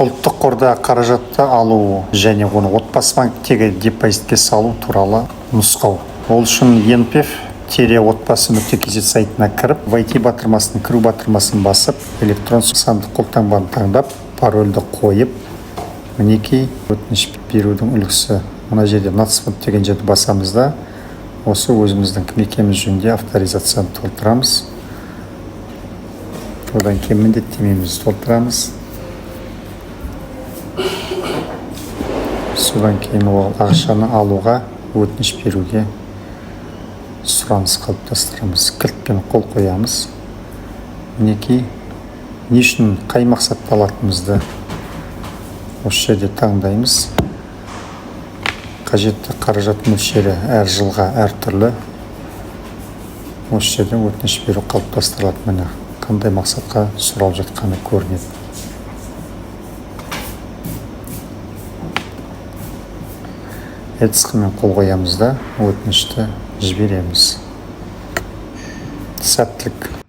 Ұлттық қорда қаражатты алу және оны отбасы банктегі депозитке салу туралы нұсқау. Ол үшін enpef-отбасы.kz сайтына кіріп, IT батырмасын, кіру батырмасын басып, электрон сандық қолтаңбаны таңдап, парольді қойып, мінекей өтініш берудің үлгісі. Мына жерде нацфонд деген жерді басамыз да, осы өзіміздің кім екеніміз жөнінде авторизацияны толтырамыз. Одан кейін міндеттемемізді толтырамыз. Содан кейін ол ақшаны алуға, өтініш беруге сұраныс қалыптастырамыз. Кілтпен қол қоямыз. Мінекей не үшін, қай мақсатта алатынымызды осы жерде таңдаймыз. Қажетті қаражат мөлшері әр жылға әртүрлі. Осы жерде өтініш беру қалыптастырылады. Міне қандай мақсатқа сұралып жатқаны көрінеді. Әдісқымен қол қоямыз да өтінішті жібереміз. Сәттілік.